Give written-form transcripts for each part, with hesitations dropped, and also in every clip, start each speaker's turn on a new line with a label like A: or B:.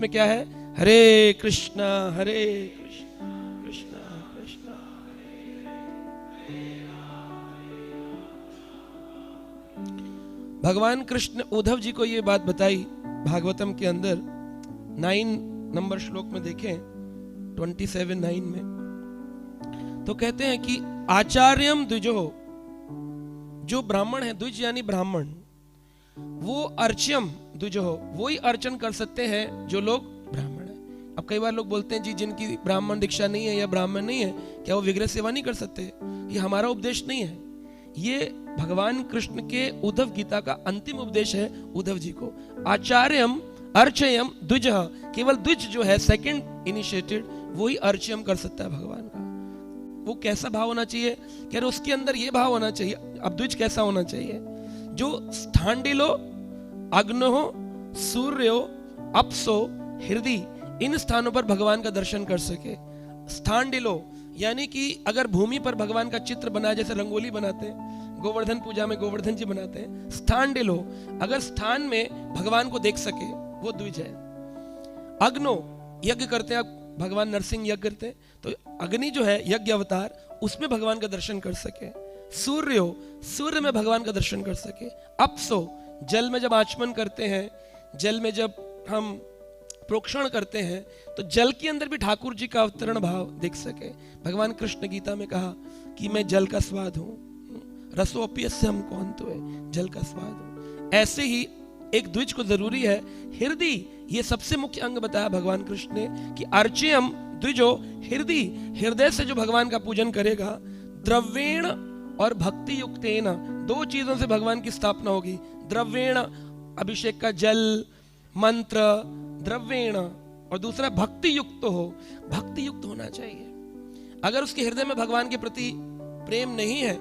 A: में क्या है? हरे कृष्णा कृष्णा कृष्णा भगवान कृष्ण उद्धव जी को ये बात बताई भागवतम के अंदर 9 नंबर श्लोक में देखें 27:9 में, तो कहते हैं कि आचार्यम द्विजो, जो ब्राह्मण है, द्विज यानी ब्राह्मण, वो अर्च्यम द्विजो, वो ही अर्चन कर सकते हैं जो लोग ब्राह्मण हैं। अब कई बार लोग बोलते हैं जी जिनकी ब्राह्मण दीक्षा नहीं है या ब्राह्मण नहीं है, क्या वो विग्रह सेवा नहीं कर सकते? ये हमारा उपदेश नहीं है, ये भगवान कृष्ण के उद्धव गीता का अंतिम उपदेश है उद्धव जी को। आचार्यम अर्चयम द्विज, केवल द्विज जो है सेकंड इनिशिएटेड, वो ही अर्चयम कर सकता है भगवान का। वो कैसा भाव होना चाहिए? कह रहे उसके अंदर ये भाव होना चाहिए। अब द्विज कैसा होना चाहिए? जो स्थांडिलो, अग्नो, सूर्यो, अप्सो, हृदय, इन स्थानों पर भगवान का दर्शन कर सके। स्थांडिलो यानी कि अगर भूमि पर भगवान का चित्र बना, जैसे रंगोली बनाते हैं, गोवर्धन पूजा में गोवर्धन जी बनाते हैं, स्थांडिलो, अगर स्थान में भगवान को देख सके, वो द्विज है। अग्नो, यज्ञ करते हैं, भगवान नरसिंह यज्ञ करते हैं, तो अग्नि जो है यज्ञ अवतार, उसमें भगवान का दर्शन कर सके। सूर्यो, सूर्य में भगवान का दर्शन कर सके। अप्सो, जल में जब आचमन करते हैं, जल में जब हम प्रोक्षण करते हैं, तो जल के अंदर भी ठाकुर जी का अवतरण भाव देख सके। भगवान कृष्ण गीता में कहा कि मैं जल का स्वाद हूं, रसोप्यस्य हम कौन तो है, जल का स्वाद हूं। ऐसे ही एक द्विज को जरूरी है। हृदय, ये सबसे मुख्य अंग बताया भगवान कृष्ण ने कि अर्च्यम द्विजो हृदय, हृदय से जो भगवान का पूजन करेगा, द्रव्येण और भक्ति युक्तेन, दो चीजों से भगवान की स्थापना होगी। द्रव्येण, अभिषेक का जल, मंत्र, द्रव्येण, और दूसरा भक्ति युक्त हो, भक्ति युक्त होना चाहिए। अगर उसके हृदय में भगवान के प्रति प्रेम नहीं है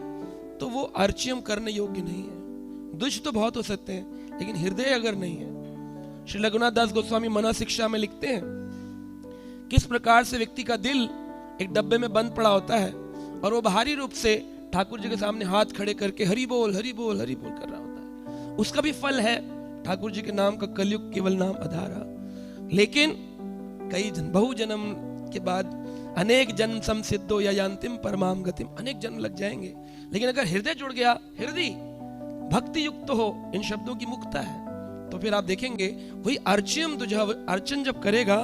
A: तो वो अर्च्यम करने योग्य नहीं है। द्विज तो बहुत हो सकते हैं, लेकिन हृदय अगर नहीं है। श्री रघुनाथ दास गोस्वामी मना शिक्षा में लिखते हैं किस प्रकार से व्यक्ति का दिल एक डब्बे में बंद पड़ा होता है और वो बाहरी रूप से ठाकुर जी के सामने हाथ खड़े करके हरि बोल हरि बोल हरि बोल कर रहा होता है। उसका भी फल है ठाकुर जी के नाम का, कलयुग केवल नाम आधारा। लेकिन कई बहु जन्म के बाद अनेक जन्म संसिद्धो या यांतिम परमाम गतिम, अनेक जन्म लग जाएंगे, लेकिन अगर हृदय जुड़ गया, हृदय भक्ति युक्त हो, इन शब्दों की मुक्ता है, तो फिर आप देखेंगे वही अर्च्यम अर्चन जब करेगा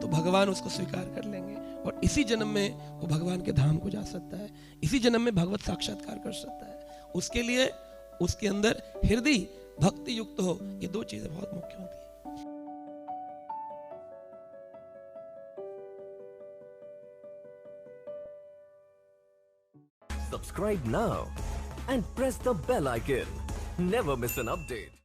A: तो भगवान उसको स्वीकार कर लेंगे और इसी जन्म में वो भगवान के धाम को जा सकता है, इसी जन्म में भगवत साक्षात्कार कर सकता है। उसके लिए उसके अंदर हृदय भक्ति युक्त हो, ये दो चीजें बहुत मुख्य होती है।
B: Subscribe now and press the bell icon. Never miss an update.